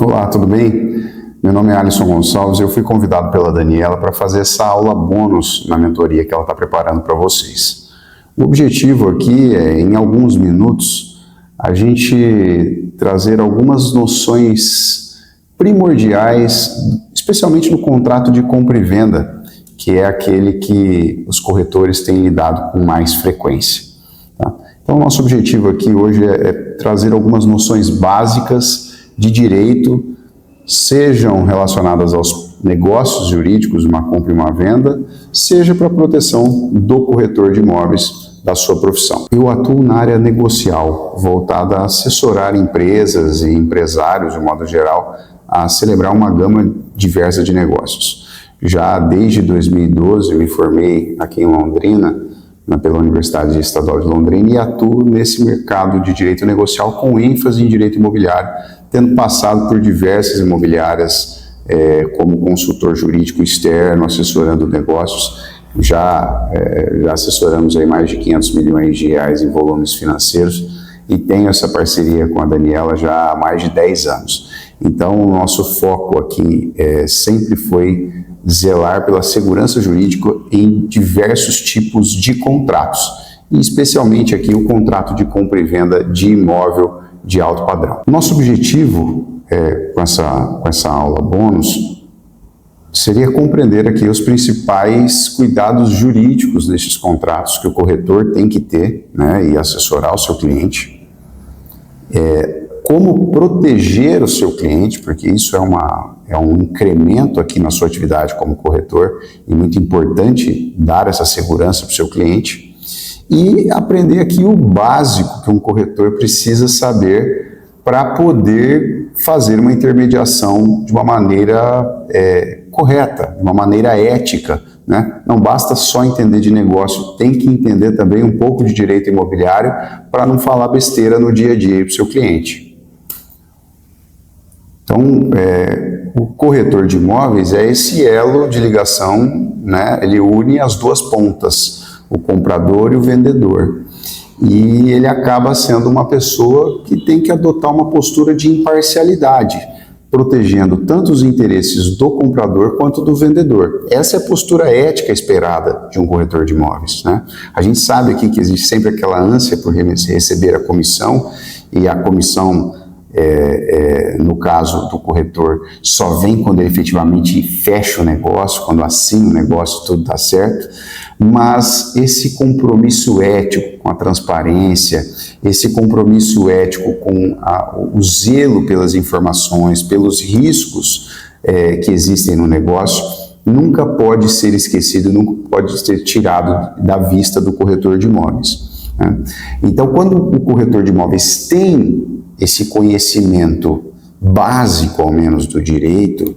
Olá, tudo bem? Meu nome é Alisson Gonçalves e eu fui convidado pela Daniela para fazer essa aula bônus na mentoria que ela está preparando para vocês. O objetivo aqui é, em alguns minutos, a gente trazer algumas noções primordiais, especialmente no contrato de compra e venda, que é aquele que os corretores têm lidado com mais frequência. Tá? Então, o nosso objetivo aqui hoje é trazer algumas noções básicas de direito, sejam relacionadas aos negócios jurídicos, uma compra e uma venda, seja para a proteção do corretor de imóveis da sua profissão. Eu atuo na área negocial, voltada a assessorar empresas e empresários, de modo geral, a celebrar uma gama diversa de negócios. Já desde 2012 eu me formei aqui em Londrina, pela Universidade Estadual de Londrina, e atuo nesse mercado de direito negocial com ênfase em direito imobiliário, tendo passado por diversas imobiliárias como consultor jurídico externo, assessorando negócios. Já assessoramos aí mais de 500 milhões de reais em volumes financeiros e tenho essa parceria com a Daniela já há mais de 10 anos. Então, o nosso foco aqui sempre foi zelar pela segurança jurídica em diversos tipos de contratos, e especialmente aqui o contrato de compra e venda de imóvel de alto padrão. Nosso objetivo com essa aula bônus seria compreender aqui os principais cuidados jurídicos desses contratos que o corretor tem que ter, né, e assessorar o seu cliente, como proteger o seu cliente, porque isso é um incremento aqui na sua atividade como corretor, e muito importante dar essa segurança para o seu cliente, e aprender aqui o básico que um corretor precisa saber para poder fazer uma intermediação de uma maneira correta, de uma maneira ética, né? Não basta só entender de negócio, tem que entender também um pouco de direito imobiliário para não falar besteira no dia a dia para o seu cliente. Então, o corretor de imóveis é esse elo de ligação, né? Ele une as duas pontas, o comprador e o vendedor. E ele acaba sendo uma pessoa que tem que adotar uma postura de imparcialidade, protegendo tanto os interesses do comprador quanto do vendedor. Essa é a postura ética esperada de um corretor de imóveis, né? A gente sabe aqui que existe sempre aquela ânsia por receber a comissão, e a comissão, no caso do corretor, só vem quando ele efetivamente fecha o negócio, quando assina o negócio, tudo dá certo. Mas esse compromisso ético com a transparência, esse compromisso ético com o zelo pelas informações, pelos riscos que existem no negócio, nunca pode ser esquecido, nunca pode ser tirado da vista do corretor de imóveis, né? Então, quando o corretor de imóveis tem esse conhecimento básico, ao menos, do direito,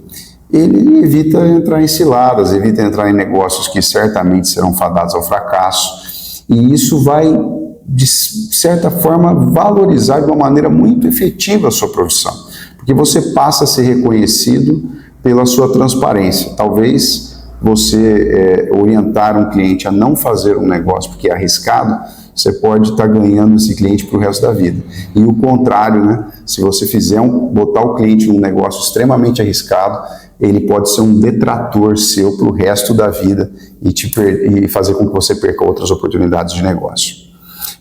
ele evita entrar em ciladas, evita entrar em negócios que certamente serão fadados ao fracasso, e isso vai, de certa forma, valorizar de uma maneira muito efetiva a sua profissão, porque você passa a ser reconhecido pela sua transparência. Talvez você orientar um cliente a não fazer um negócio porque é arriscado, você pode estar ganhando esse cliente para o resto da vida. E o contrário, né? Se você botar o cliente num negócio extremamente arriscado, ele pode ser um detrator seu para o resto da vida e fazer com que você perca outras oportunidades de negócio.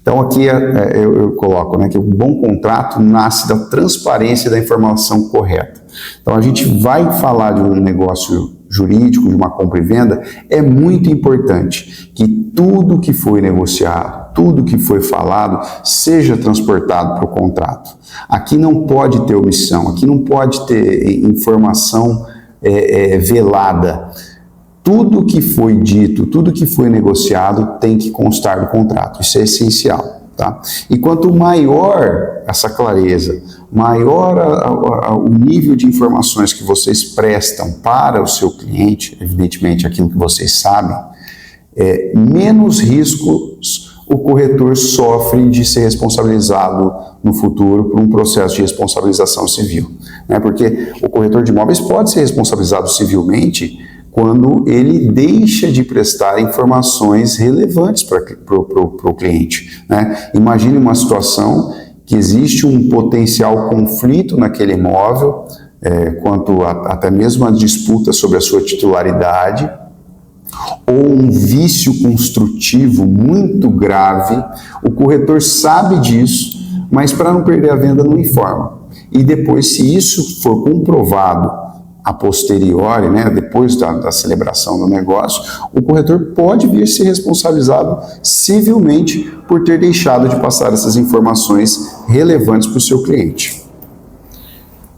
Então aqui eu coloco, né, que o bom contrato nasce da transparência e da informação correta. Então a gente vai falar de um negócio jurídico, de uma compra e venda, é muito importante que tudo que foi negociado, tudo que foi falado, seja transportado para o contrato. Aqui não pode ter omissão, aqui não pode ter informação velada. Tudo que foi dito, tudo que foi negociado tem que constar no contrato, isso é essencial, tá? E quanto maior essa clareza, maior o nível de informações que vocês prestam para o seu cliente, evidentemente aquilo que vocês sabem, menos riscos o corretor sofre de ser responsabilizado no futuro por um processo de responsabilização civil, né? Porque o corretor de imóveis pode ser responsabilizado civilmente quando ele deixa de prestar informações relevantes para o cliente, né? Imagine uma situação que existe um potencial conflito naquele imóvel, quanto até mesmo a disputa sobre a sua titularidade, ou um vício construtivo muito grave, o corretor sabe disso, mas para não perder a venda não informa. E depois, se isso for comprovado a posteriori, né, depois da celebração do negócio, o corretor pode vir ser responsabilizado civilmente por ter deixado de passar essas informações relevantes para o seu cliente.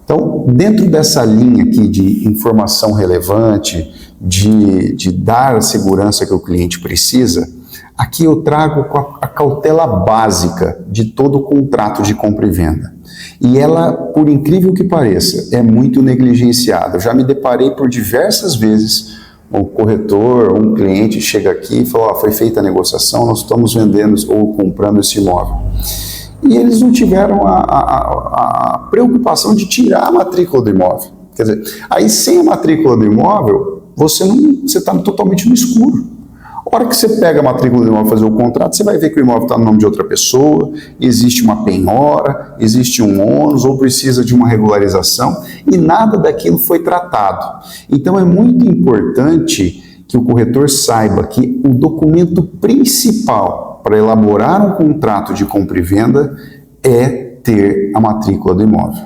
Então, dentro dessa linha aqui de informação relevante, de dar a segurança que o cliente precisa, aqui eu trago a cautela básica de todo o contrato de compra e venda. E ela, por incrível que pareça, é muito negligenciada. Eu já me deparei por diversas vezes, o corretor, um cliente chega aqui e fala, foi feita a negociação, nós estamos vendendo ou comprando esse imóvel. E eles não tiveram a preocupação de tirar a matrícula do imóvel. Quer dizer, aí sem a matrícula do imóvel, você está totalmente no escuro. A hora que você pega a matrícula do imóvel e fazer o contrato, você vai ver que o imóvel está no nome de outra pessoa, existe uma penhora, existe um ônus ou precisa de uma regularização e nada daquilo foi tratado. Então é muito importante que o corretor saiba que o documento principal para elaborar um contrato de compra e venda é ter a matrícula do imóvel.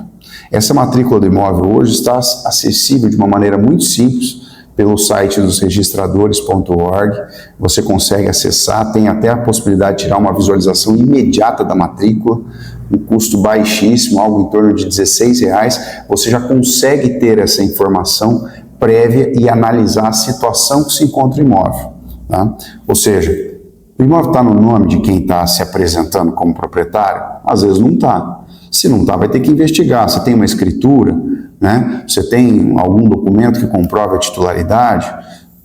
Essa matrícula do imóvel hoje está acessível de uma maneira muito simples pelo site dos registradores.org, você consegue acessar, tem até a possibilidade de tirar uma visualização imediata da matrícula, um custo baixíssimo, algo em torno de R$16, você já consegue ter essa informação prévia e analisar a situação que se encontra o imóvel. Tá? Ou seja, o imóvel está no nome de quem está se apresentando como proprietário? Às vezes não está. Se não está, vai ter que investigar. Se tem uma escritura, né? Você tem algum documento que comprove a titularidade?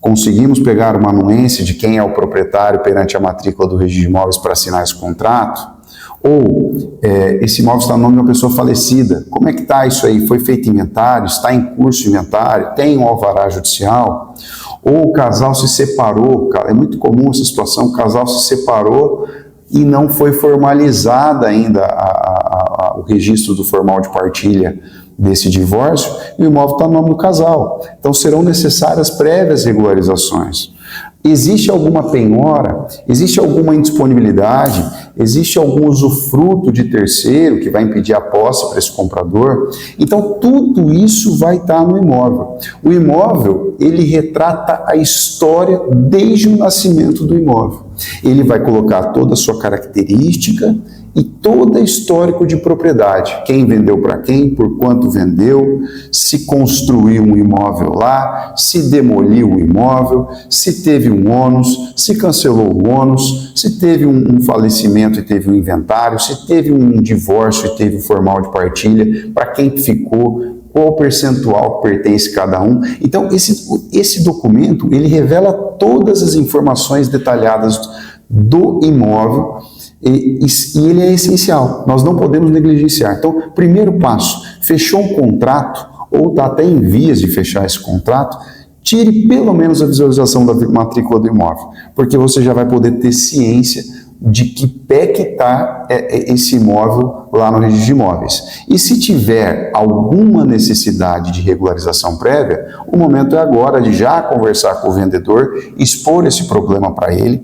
Conseguimos pegar uma anuência de quem é o proprietário perante a matrícula do registro de imóveis para assinar esse contrato? Ou esse imóvel está no nome de uma pessoa falecida? Como é que está isso aí? Foi feito inventário? Está em curso inventário? Tem um alvará judicial? Ou o casal se separou? É muito comum essa situação, o casal se separou e não foi formalizada ainda o registro do formal de partilha desse divórcio, e o imóvel está no nome do casal. Então serão necessárias prévias regularizações. Existe alguma penhora? Existe alguma indisponibilidade? Existe algum usufruto de terceiro que vai impedir a posse para esse comprador? Então tudo isso vai estar no imóvel. O imóvel, ele retrata a história desde o nascimento do imóvel. Ele vai colocar toda a sua característica e todo histórico de propriedade. Quem vendeu para quem, por quanto vendeu, se construiu um imóvel lá, se demoliu o imóvel, se teve um ônus, se cancelou o ônus, se teve um falecimento e teve um inventário, se teve um divórcio e teve um formal de partilha, para quem ficou, qual percentual pertence cada um. Então, esse documento, ele revela todas as informações detalhadas do imóvel, e ele é essencial, nós não podemos negligenciar. Então, primeiro passo, fechou um contrato, ou está até em vias de fechar esse contrato, tire pelo menos a visualização da matrícula do imóvel, porque você já vai poder ter ciência de que pé que está esse imóvel lá no registro de imóveis. E se tiver alguma necessidade de regularização prévia, o momento é agora de já conversar com o vendedor, expor esse problema para ele,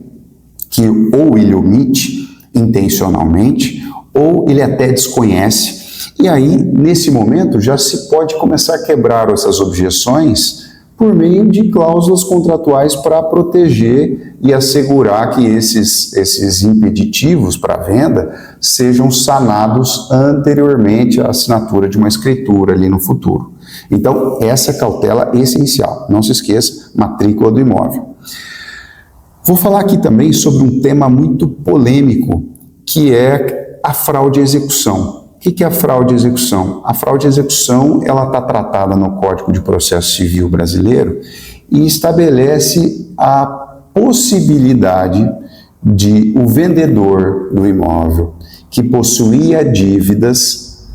que ou ele omite intencionalmente, ou ele até desconhece, e aí, nesse momento, já se pode começar a quebrar essas objeções por meio de cláusulas contratuais para proteger e assegurar que esses impeditivos para a venda sejam sanados anteriormente à assinatura de uma escritura ali no futuro. Então, essa cautela é essencial. Não se esqueça, matrícula do imóvel. Vou falar aqui também sobre um tema muito polêmico, que é a fraude à execução. O que é a fraude à execução? A fraude à execução, ela está tratada no Código de Processo Civil brasileiro e estabelece a possibilidade de o vendedor do imóvel que possuía dívidas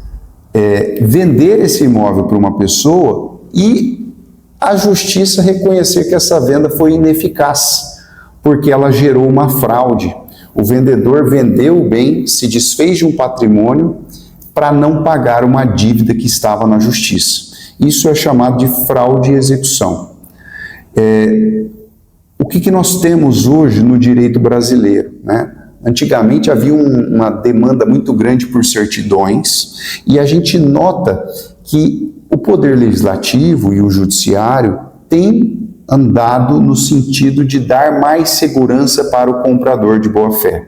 vender esse imóvel para uma pessoa e a justiça reconhecer que essa venda foi ineficaz, porque ela gerou uma fraude. O vendedor vendeu o bem, se desfez de um patrimônio para não pagar uma dívida que estava na justiça. Isso é chamado de fraude e execução. O que nós temos hoje no direito brasileiro, né? Antigamente havia uma demanda muito grande por certidões e a gente nota que o Poder Legislativo e o Judiciário têm andado no sentido de dar mais segurança para o comprador de boa-fé.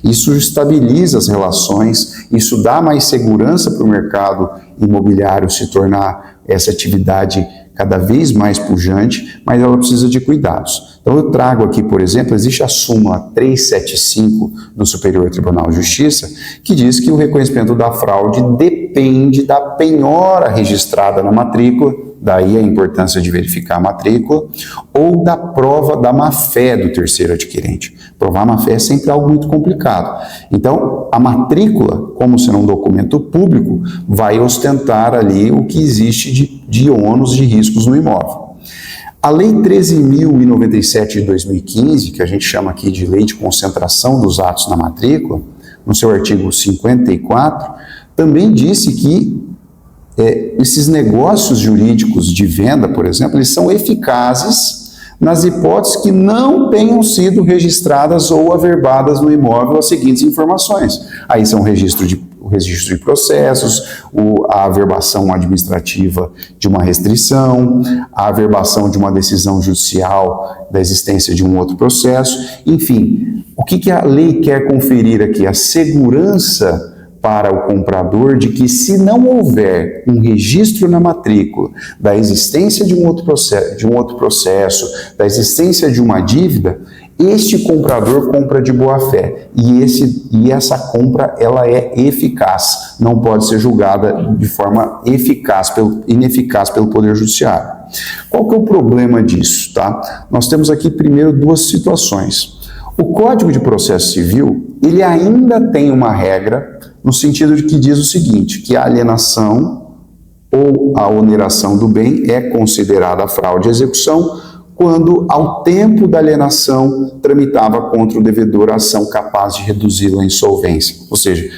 Isso estabiliza as relações, isso dá mais segurança para o mercado imobiliário se tornar essa atividade cada vez mais pujante, mas ela precisa de cuidados. Então eu trago aqui, por exemplo, existe a súmula 375 do Superior Tribunal de Justiça, que diz que o reconhecimento da fraude depende da penhora registrada na matrícula, daí a importância de verificar a matrícula, ou da prova da má-fé do terceiro adquirente. Provar a má-fé é sempre algo muito complicado. Então, a matrícula, como sendo um documento público, vai ostentar ali o que existe de ônus de riscos no imóvel. A Lei 13.097 de 2015, que a gente chama aqui de Lei de Concentração dos Atos na Matrícula, no seu artigo 54, também disse que esses negócios jurídicos de venda, por exemplo, eles são eficazes nas hipóteses que não tenham sido registradas ou averbadas no imóvel as seguintes informações. Aí são o registro de processos, a averbação administrativa de uma restrição, a averbação de uma decisão judicial da existência de um outro processo. Enfim, o que a lei quer conferir aqui? A segurança para o comprador de que, se não houver um registro na matrícula da existência de um outro processo, da existência de uma dívida, este comprador compra de boa-fé e essa compra ela é eficaz, não pode ser julgada de forma ineficaz pelo Poder Judiciário. Qual que é o problema disso? Tá? Nós temos aqui primeiro duas situações. O Código de Processo Civil, ele ainda tem uma regra no sentido de que diz o seguinte, que a alienação ou a oneração do bem é considerada fraude e execução quando, ao tempo da alienação, tramitava contra o devedor a ação capaz de reduzi-lo à insolvência. Ou seja,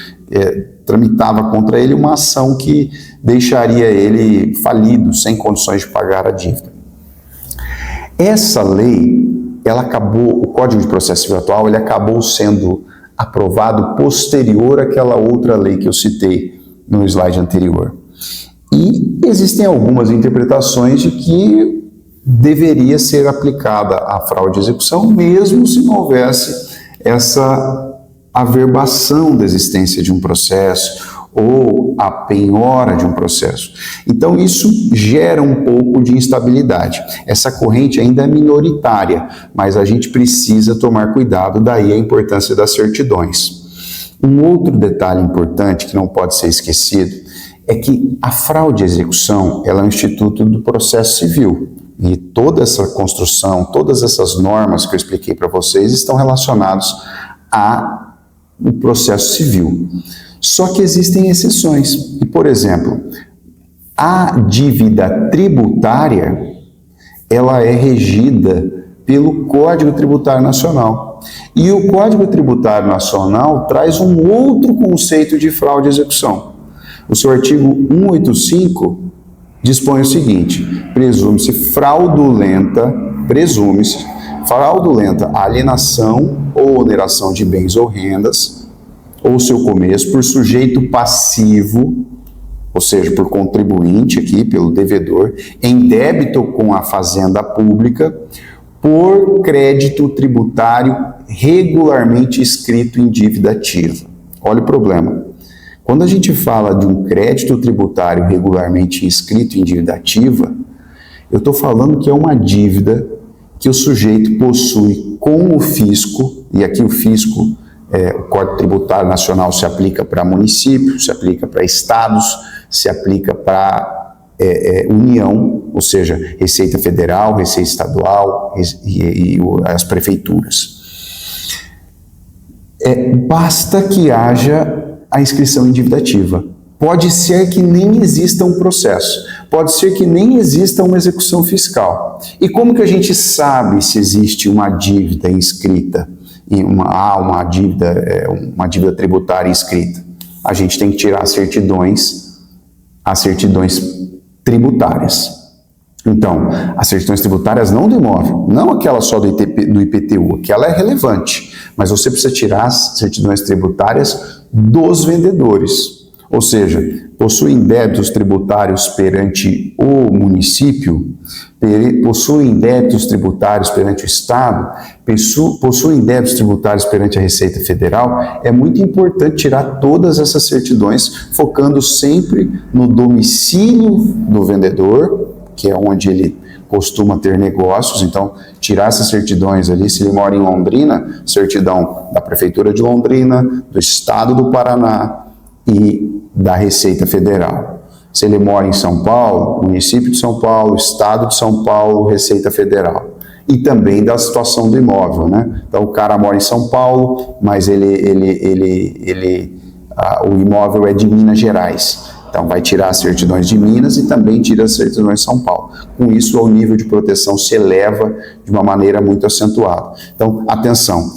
tramitava contra ele uma ação que deixaria ele falido, sem condições de pagar a dívida. Essa lei, o Código de Processo Civil atual, ele acabou sendo aprovado posterior àquela outra lei que eu citei no slide anterior. E existem algumas interpretações de que deveria ser aplicada a fraude e execução, mesmo se não houvesse essa averbação da existência de um processo ou a penhora de um processo. Então isso gera um pouco de instabilidade. Essa corrente ainda é minoritária, mas a gente precisa tomar cuidado, daí a importância das certidões. Um outro detalhe importante que não pode ser esquecido é que a fraude e execução ela é um instituto do processo civil. E toda essa construção, todas essas normas que eu expliquei para vocês estão relacionadas ao processo civil. Só que existem exceções. E, por exemplo, a dívida tributária, ela é regida pelo Código Tributário Nacional. E o Código Tributário Nacional traz um outro conceito de fraude e execução. O seu artigo 185 dispõe o seguinte: presume-se fraudulenta a alienação ou oneração de bens ou rendas, ou seu começo, por sujeito passivo, ou seja, por contribuinte aqui, pelo devedor, em débito com a fazenda pública, por crédito tributário regularmente inscrito em dívida ativa. Olha o problema. Quando a gente fala de um crédito tributário regularmente inscrito em dívida ativa, eu estou falando que é uma dívida que o sujeito possui com o fisco, e aqui o fisco, o Código Tributário Nacional se aplica para municípios, se aplica para estados, se aplica para União, ou seja, Receita Federal, Receita Estadual e as prefeituras. Basta que haja a inscrição em dívida ativa. Pode ser que nem exista um processo, pode ser que nem exista uma execução fiscal. E como que a gente sabe se existe uma dívida inscrita, uma dívida tributária inscrita? A gente tem que tirar as certidões tributárias. Então, as certidões tributárias não do imóvel, não aquela só do IPTU, que ela é relevante, mas você precisa tirar as certidões tributárias dos vendedores. Ou seja, possuem débitos tributários perante o município, possuem débitos tributários perante o Estado, possuem débitos tributários perante a Receita Federal. É muito importante tirar todas essas certidões, focando sempre no domicílio do vendedor, que é onde ele costuma ter negócios. Então, tirar essas certidões ali, se ele mora em Londrina, certidão da Prefeitura de Londrina, do Estado do Paraná e da Receita Federal. Se ele mora em São Paulo, município de São Paulo, Estado de São Paulo, Receita Federal. E também da situação do imóvel, né? Então, o cara mora em São Paulo, mas o imóvel é de Minas Gerais. Então, vai tirar as certidões de Minas e também tira as certidões de São Paulo. Com isso, o nível de proteção se eleva de uma maneira muito acentuada. Então, atenção,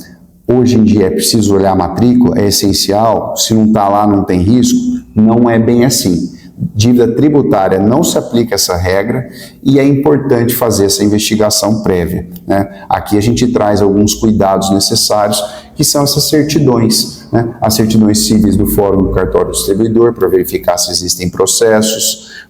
hoje em dia é preciso olhar a matrícula, é essencial, se não está lá não tem risco, não é bem assim. Dívida tributária não se aplica essa regra e é importante fazer essa investigação prévia, né? Aqui a gente traz alguns cuidados necessários, que são essas certidões, né? As certidões civis do Fórum do Cartório do Distribuidor, para verificar se existem processos,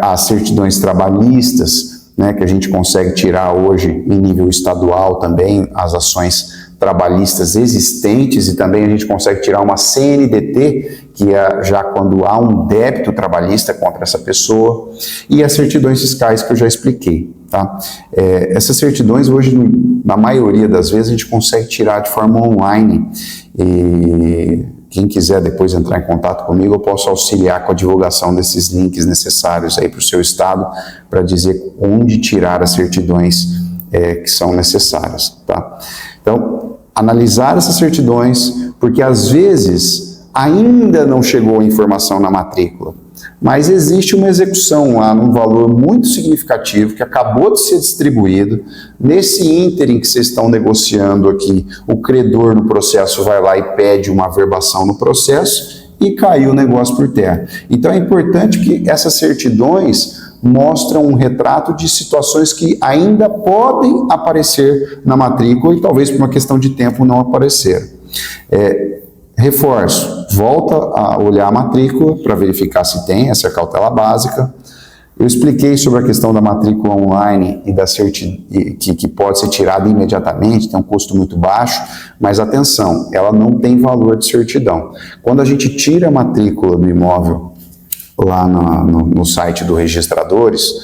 as certidões trabalhistas, né, que a gente consegue tirar hoje em nível estadual também, as ações trabalhistas existentes, e também a gente consegue tirar uma CNDT, que é já quando há um débito trabalhista contra essa pessoa, e as certidões fiscais que eu já expliquei, tá? Essas certidões hoje, na maioria das vezes, a gente consegue tirar de forma online, e quem quiser depois entrar em contato comigo, eu posso auxiliar com a divulgação desses links necessários aí para o seu estado, para dizer onde tirar as certidões que são necessárias, tá? Então, analisar essas certidões, porque às vezes ainda não chegou a informação na matrícula, mas existe uma execução lá num valor muito significativo que acabou de ser distribuído. Nesse ínterim que vocês estão negociando aqui, o credor no processo vai lá e pede uma averbação no processo e caiu o negócio por terra. Então é importante que essas certidões mostram um retrato de situações que ainda podem aparecer na matrícula e talvez por uma questão de tempo não apareceram. Reforço, volta a olhar a matrícula para verificar se tem essa cautela básica. Eu expliquei sobre a questão da matrícula online e da que pode ser tirada imediatamente, tem um custo muito baixo, mas atenção, ela não tem valor de certidão. Quando a gente tira a matrícula do imóvel lá no site do Registradores,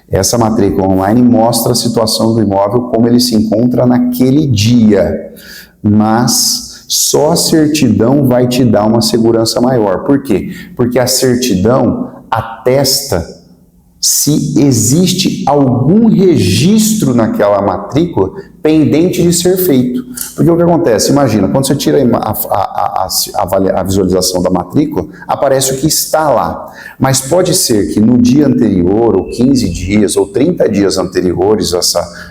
essa matrícula online mostra a situação do imóvel, como ele se encontra naquele dia, mas só a certidão vai te dar uma segurança maior. Por quê? Porque a certidão atesta se existe algum registro naquela matrícula pendente de ser feito. Porque o que acontece? Imagina, quando você tira a visualização da matrícula, aparece o que está lá. Mas pode ser que no dia anterior, ou 15 dias, ou 30 dias anteriores a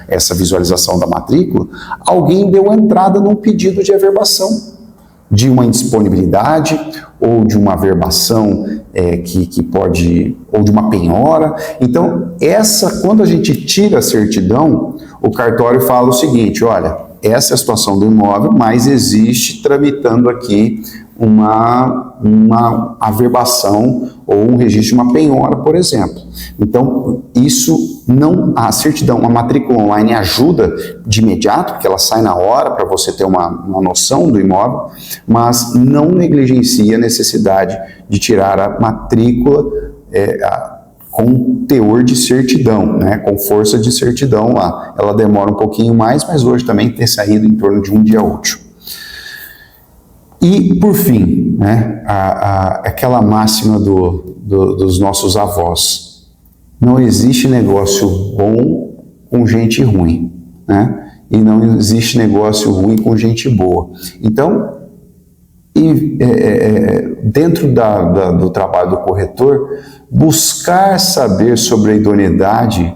essa visualização da matrícula, alguém deu entrada num pedido de averbação, de uma indisponibilidade, ou de uma averbação que pode, ou de uma penhora. Então, quando a gente tira a certidão, o cartório fala o seguinte: olha, essa é a situação do imóvel, mas existe tramitando aqui uma averbação ou um registro de uma penhora, por exemplo. Então, a certidão, a matrícula online ajuda de imediato, porque ela sai na hora para você ter uma noção do imóvel, mas não negligencia a necessidade de tirar a matrícula com teor de certidão, né, com força de certidão lá. Ela demora um pouquinho mais, mas hoje também tem saído em torno de um dia útil. E, por fim, né, aquela máxima dos nossos avós: não existe negócio bom com gente ruim, né? E não existe negócio ruim com gente boa. Então, dentro do trabalho do corretor, buscar saber sobre a idoneidade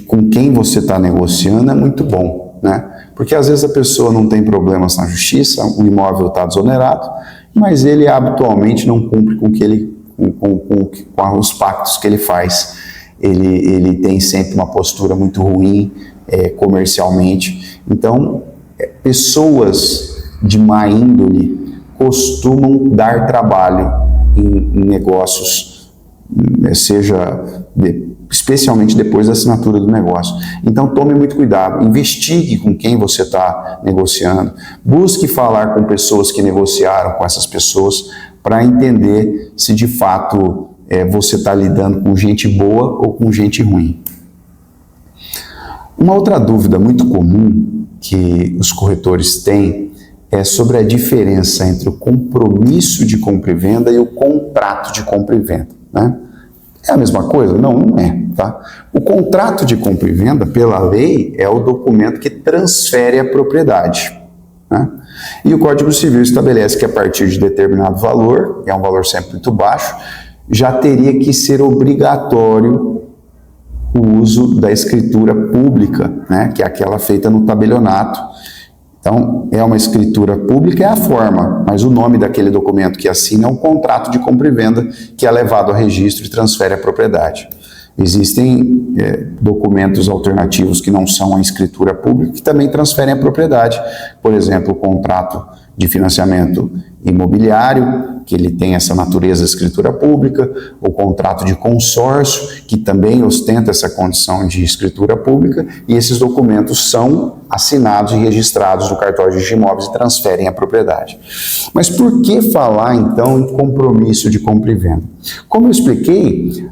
com quem você está negociando é muito bom, né? Porque às vezes a pessoa não tem problemas na justiça, o imóvel está desonerado, mas ele habitualmente não cumpre com com os pactos que ele faz. Ele tem sempre uma postura muito ruim comercialmente. Então, pessoas de má índole costumam dar trabalho em negócios, especialmente depois da assinatura do negócio. Então tome muito cuidado, investigue com quem você está negociando, busque falar com pessoas que negociaram com essas pessoas para entender se de fato você está lidando com gente boa ou com gente ruim. Uma outra dúvida muito comum que os corretores têm é sobre a diferença entre o compromisso de compra e venda e o contrato de compra e venda, né? É a mesma coisa? Não, não é, tá? O contrato de compra e venda, pela lei, é o documento que transfere a propriedade, né? E o Código Civil estabelece que a partir de determinado valor, que é um valor sempre muito baixo, já teria que ser obrigatório o uso da escritura pública, né? Que é aquela feita no tabelionato. Então, é uma escritura pública, é a forma, mas o nome daquele documento que assina é um contrato de compra e venda que é levado a registro e transfere a propriedade. Existem documentos alternativos que não são a escritura pública que também transferem a propriedade. Por exemplo, o contrato de financiamento imobiliário, que ele tem essa natureza de escritura pública, o contrato de consórcio, que também ostenta essa condição de escritura pública, e esses documentos são assinados e registrados no cartório de imóveis e transferem a propriedade. Mas por que falar, então, em compromisso de compra e venda? Como eu expliquei,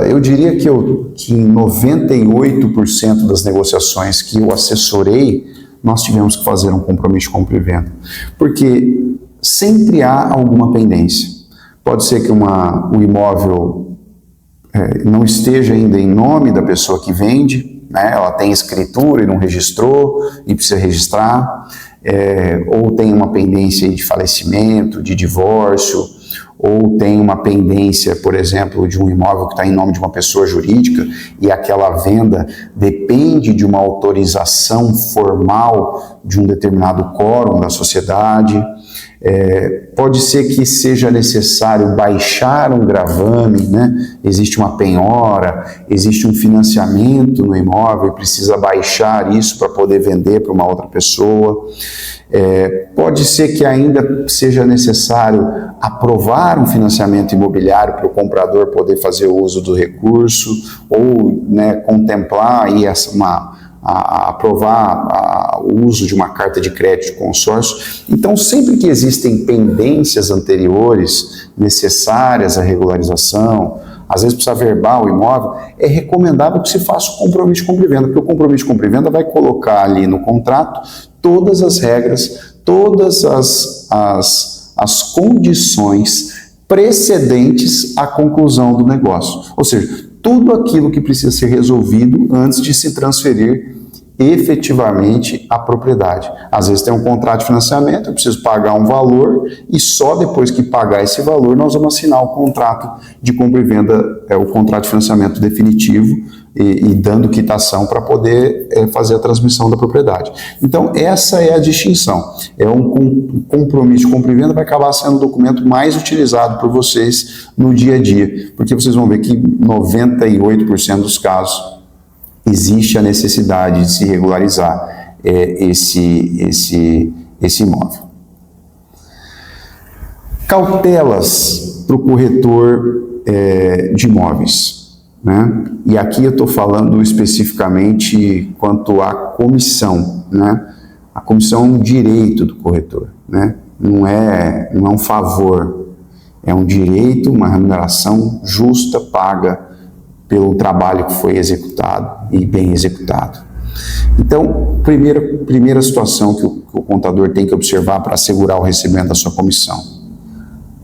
eu diria que em 98% das negociações que eu assessorei, nós tivemos que fazer um compromisso de compra e venda, porque sempre há alguma pendência. Pode ser que o imóvel não esteja ainda em nome da pessoa que vende, né? Ela tem escritura e não registrou e precisa registrar, ou tem uma pendência de falecimento, de divórcio, ou tem uma pendência, por exemplo, de um imóvel que está em nome de uma pessoa jurídica e aquela venda depende de uma autorização formal de um determinado quórum da sociedade. Pode ser que seja necessário baixar um gravame, né? Existe uma penhora, existe um financiamento no imóvel e precisa baixar isso para poder vender para uma outra pessoa. Pode ser que ainda seja necessário aprovar um financiamento imobiliário para o comprador poder fazer uso do recurso ou, né, contemplar aí aprovar o uso de uma carta de crédito de consórcio. Então, sempre que existem pendências anteriores necessárias à regularização, às vezes precisa verbar o imóvel, é recomendável que se faça o compromisso de compra e venda, porque o compromisso de compra e venda vai colocar ali no contrato todas as regras, todas as condições precedentes à conclusão do negócio. Ou seja, tudo aquilo que precisa ser resolvido antes de se transferir efetivamente a propriedade. Às vezes tem um contrato de financiamento, eu preciso pagar um valor e só depois que pagar esse valor nós vamos assinar o contrato de compra e venda, o contrato de financiamento definitivo e dando quitação para poder fazer a transmissão da propriedade. Então essa é a distinção. Um compromisso de compra e venda vai acabar sendo o documento mais utilizado por vocês no dia a dia, porque vocês vão ver que 98% dos casos existe a necessidade de se regularizar esse imóvel. Cautelas para o corretor de imóveis, né? E aqui eu estou falando especificamente quanto à comissão, né? A comissão é um direito do corretor, né? Não é um favor, é um direito, uma remuneração justa, paga pelo trabalho que foi executado e bem executado. Então, primeira situação que o contador tem que observar para assegurar o recebimento da sua comissão.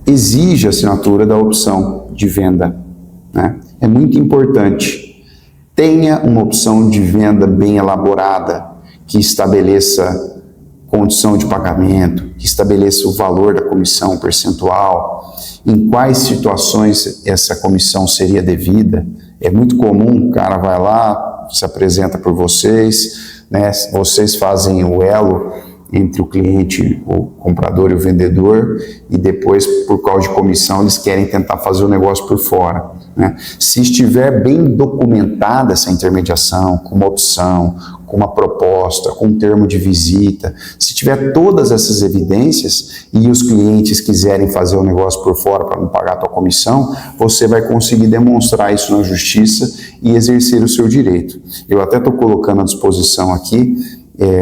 Exige a assinatura da opção de venda, né? É muito importante. Tenha uma opção de venda bem elaborada, que estabeleça condição de pagamento, que estabeleça o valor da comissão percentual, em quais situações essa comissão seria devida. É muito comum, o cara vai lá, se apresenta por vocês, né? Vocês fazem o elo entre o cliente, o comprador e o vendedor, e depois, por causa de comissão, eles querem tentar fazer o negócio por fora, né? Se estiver bem documentada essa intermediação, com uma opção, com uma proposta, com um termo de visita, se tiver todas essas evidências e os clientes quiserem fazer o negócio por fora para não pagar a tua comissão, você vai conseguir demonstrar isso na justiça e exercer o seu direito. Eu até estou colocando à disposição aqui,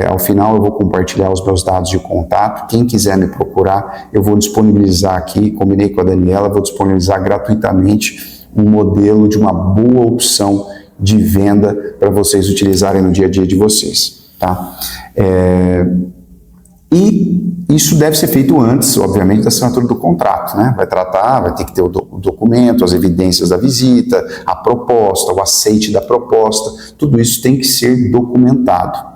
ao final eu vou compartilhar os meus dados de contato, quem quiser me procurar, eu vou disponibilizar aqui, combinei com a Daniela, vou disponibilizar gratuitamente um modelo de uma boa opção de venda para vocês utilizarem no dia a dia de vocês, tá? E isso deve ser feito antes, obviamente, da assinatura do contrato, né? Vai ter que ter o documento, as evidências da visita, a proposta, o aceite da proposta, tudo isso tem que ser documentado.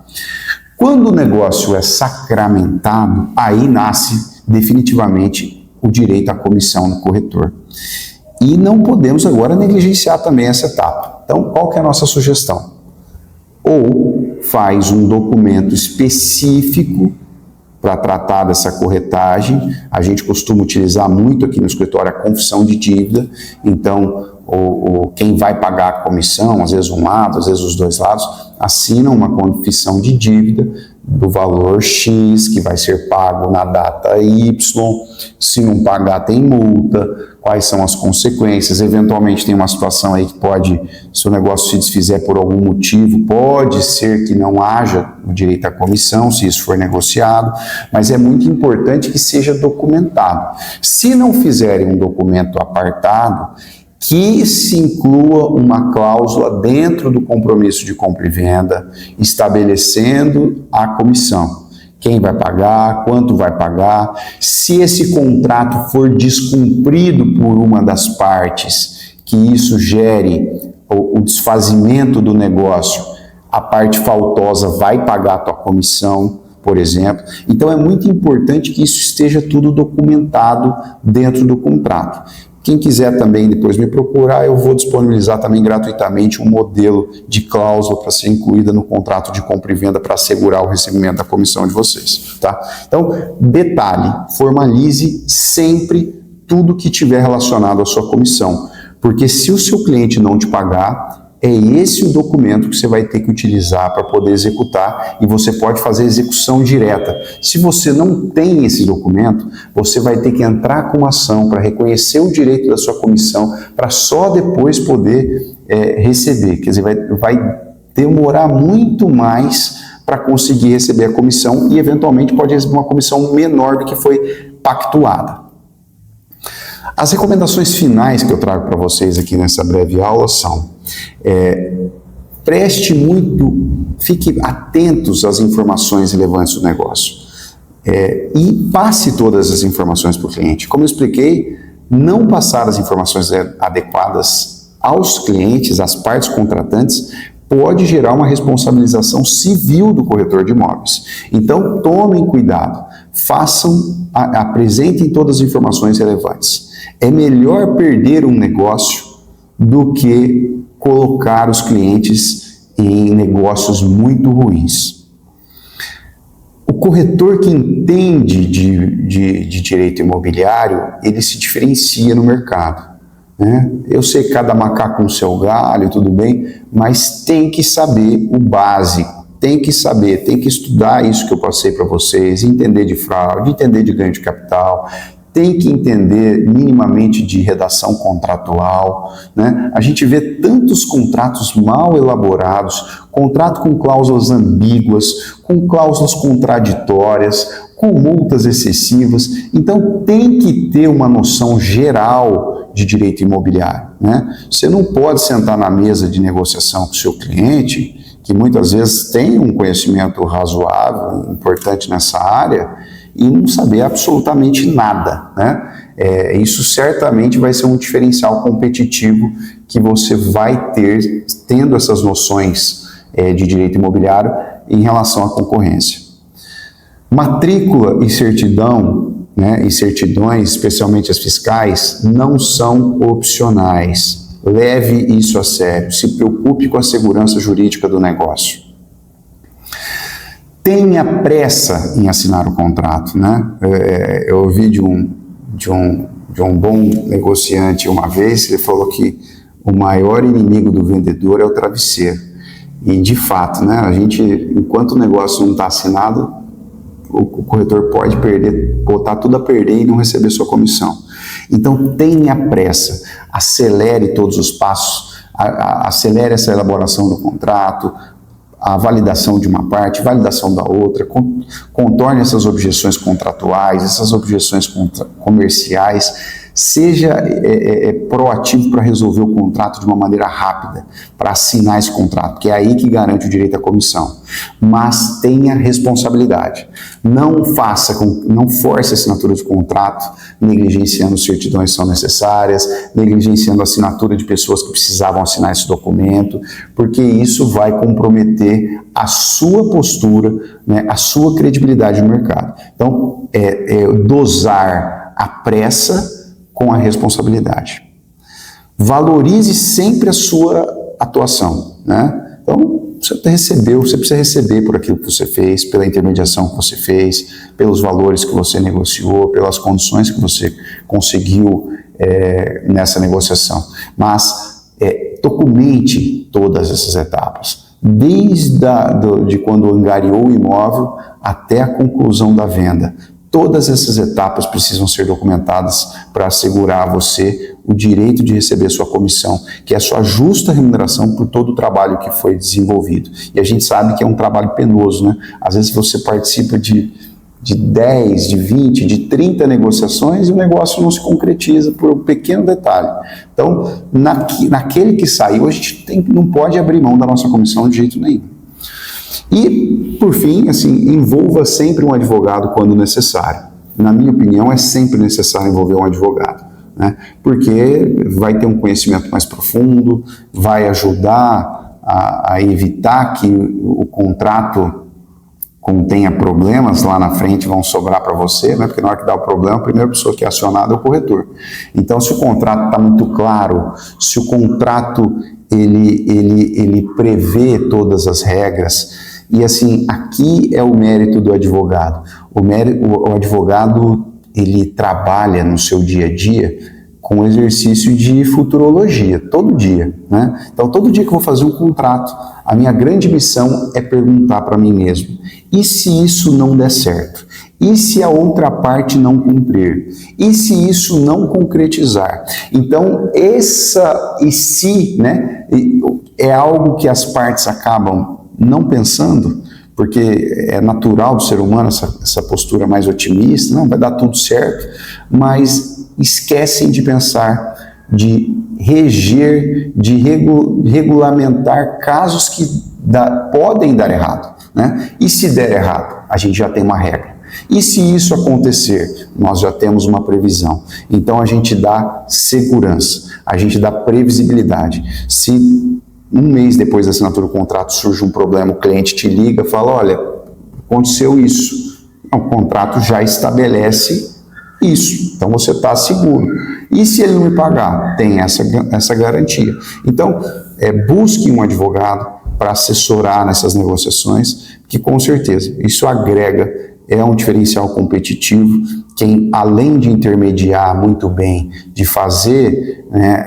Quando o negócio é sacramentado, aí nasce definitivamente o direito à comissão do corretor. E não podemos agora negligenciar também essa etapa. Então, qual que é a nossa sugestão? Ou faz um documento específico para tratar dessa corretagem. A gente costuma utilizar muito aqui no escritório a confissão de dívida. Então, quem vai pagar a comissão, às vezes um lado, às vezes os dois lados, assinam uma confissão de dívida do valor X, que vai ser pago na data Y, se não pagar tem multa, quais são as consequências, eventualmente tem uma situação aí que pode, se o negócio se desfizer por algum motivo, pode ser que não haja o direito à comissão, se isso for negociado, mas é muito importante que seja documentado. Se não fizerem um documento apartado, que se inclua uma cláusula dentro do compromisso de compra e venda, estabelecendo a comissão. Quem vai pagar, quanto vai pagar. Se esse contrato for descumprido por uma das partes, que isso gere o desfazimento do negócio, a parte faltosa vai pagar a tua comissão, por exemplo. Então é muito importante que isso esteja tudo documentado dentro do contrato. Quem quiser também depois me procurar, eu vou disponibilizar também gratuitamente um modelo de cláusula para ser incluída no contrato de compra e venda para assegurar o recebimento da comissão de vocês, tá? Então, detalhe, formalize sempre tudo que tiver relacionado à sua comissão, porque se o seu cliente não te pagar, é esse o documento que você vai ter que utilizar para poder executar, e você pode fazer execução direta. Se você não tem esse documento, você vai ter que entrar com uma ação para reconhecer o direito da sua comissão, para só depois poder receber. Quer dizer, vai demorar muito mais para conseguir receber a comissão e eventualmente pode receber uma comissão menor do que foi pactuada. As recomendações finais que eu trago para vocês aqui nessa breve aula são: preste muito, fique atentos às informações relevantes do negócio e passe todas as informações para o cliente. Como eu expliquei, não passar as informações adequadas aos clientes, às partes contratantes, pode gerar uma responsabilização civil do corretor de imóveis. Então, tomem cuidado, apresentem todas as informações relevantes. É melhor perder um negócio do que colocar os clientes em negócios muito ruins. O corretor que entende de direito imobiliário, ele se diferencia no mercado, né? Eu sei que cada macaco com seu galho, tudo bem, mas tem que saber o básico, tem que saber, tem que estudar isso que eu passei para vocês, entender de fraude, entender de ganho de capital, tem que entender minimamente de redação contratual, né? A gente vê tantos contratos mal elaborados, contrato com cláusulas ambíguas, com cláusulas contraditórias, com multas excessivas. Então tem que ter uma noção geral de direito imobiliário, né? Você não pode sentar na mesa de negociação com o seu cliente, que muitas vezes tem um conhecimento razoável, importante nessa área, e não saber absolutamente nada, né? Isso certamente vai ser um diferencial competitivo que você vai ter, tendo essas noções de direito imobiliário em relação à concorrência. Matrícula e certidão, né, e certidões, especialmente as fiscais, não são opcionais. Leve isso a sério, se preocupe com a segurança jurídica do negócio. tenha pressa em assinar o contrato, né? Eu ouvi de um bom negociante uma vez, ele falou que o maior inimigo do vendedor é o travesseiro. E de fato, né? A gente, enquanto o negócio não está assinado, o corretor pode botar tudo a perder e não receber sua comissão. Então tenha pressa, acelere todos os passos, acelere essa elaboração do contrato, a validação de uma parte, validação da outra, contorne essas objeções contratuais, essas objeções comerciais, seja proativo para resolver o contrato de uma maneira rápida, para assinar esse contrato, que é aí que garante o direito à comissão. Mas tenha responsabilidade. Não force a assinatura de contrato, negligenciando certidões que são necessárias, negligenciando a assinatura de pessoas que precisavam assinar esse documento, porque isso vai comprometer a sua postura, né, a sua credibilidade no mercado. Então, dosar a pressa com a responsabilidade. Valorize sempre a sua atuação, né? Então, você precisa receber por aquilo que você fez, pela intermediação que você fez, pelos valores que você negociou, pelas condições que você conseguiu nessa negociação. Mas documente todas essas etapas, desde quando angariou o imóvel até a conclusão da venda. Todas essas etapas precisam ser documentadas para assegurar a você o direito de receber sua comissão, que é a sua justa remuneração por todo o trabalho que foi desenvolvido. E a gente sabe que é um trabalho penoso, né? Às vezes você participa de 10, de 20, de 30 negociações e o negócio não se concretiza por um pequeno detalhe. Então, naquele que saiu, a gente não pode abrir mão da nossa comissão de jeito nenhum. E, por fim, assim, envolva sempre um advogado quando necessário. Na minha opinião, é sempre necessário envolver um advogado, né? Porque vai ter um conhecimento mais profundo, vai ajudar a evitar que o contrato contenha problemas lá na frente, vão sobrar para você, né? Porque na hora que dá o problema, a primeira pessoa que é acionada é o corretor. Então, se o contrato está muito claro, se o contrato ele prevê todas as regras, e assim, aqui é o mérito do advogado. O advogado, ele trabalha no seu dia a dia com o exercício de futurologia, todo dia, né? Então, todo dia que eu vou fazer um contrato, a minha grande missão é perguntar para mim mesmo: e se isso não der certo? E se a outra parte não cumprir? E se isso não concretizar? Então, né, é algo que as partes acabam não pensando, porque é natural do ser humano essa postura mais otimista, não, vai dar tudo certo, mas esquecem de pensar, de reger, de regulamentar casos que podem dar errado, né? E se der errado, a gente já tem uma regra. E se isso acontecer, nós já temos uma previsão. Então a gente dá segurança, a gente dá previsibilidade. Se um mês depois da assinatura do contrato surge um problema, o cliente te liga e fala: olha, aconteceu isso. O contrato já estabelece isso, então você está seguro. E se ele não me pagar? Tem essa garantia. Então, busque um advogado para assessorar nessas negociações, que com certeza isso agrega, é um diferencial competitivo. Quem, além de intermediar muito bem, de fazer, né,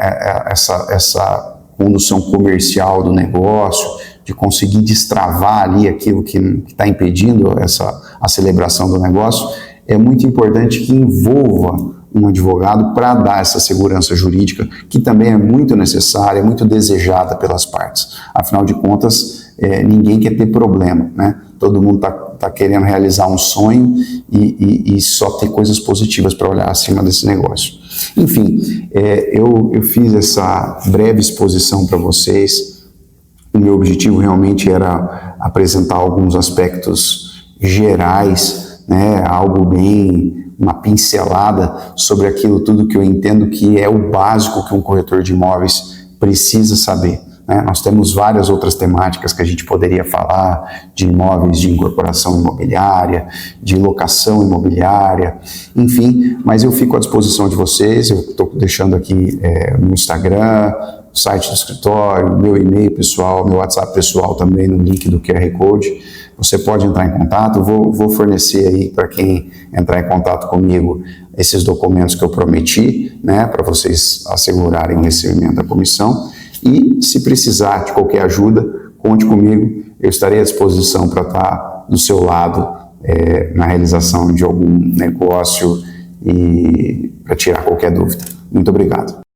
essa condução comercial do negócio, de conseguir destravar ali aquilo que está impedindo a celebração do negócio, é muito importante que envolva um advogado para dar essa segurança jurídica, que também é muito necessária, é muito desejada pelas partes. Afinal de contas, ninguém quer ter problema, né? Todo mundo está querendo realizar um sonho e só ter coisas positivas para olhar acima desse negócio. Enfim, eu fiz essa breve exposição para vocês. O meu objetivo realmente era apresentar alguns aspectos gerais, né, uma pincelada sobre aquilo tudo que eu entendo que é o básico que um corretor de imóveis precisa saber, né? Nós temos várias outras temáticas que a gente poderia falar, de imóveis de incorporação imobiliária, de locação imobiliária, enfim, mas eu fico à disposição de vocês. Eu estou deixando aqui no Instagram, site do escritório, meu e-mail pessoal, meu WhatsApp pessoal também no link do QR Code. Você pode entrar em contato, vou fornecer aí para quem entrar em contato comigo esses documentos que eu prometi, né, para vocês assegurarem o recebimento da comissão. E se precisar de qualquer ajuda, conte comigo, eu estarei à disposição para estar do seu lado na realização de algum negócio e para tirar qualquer dúvida. Muito obrigado.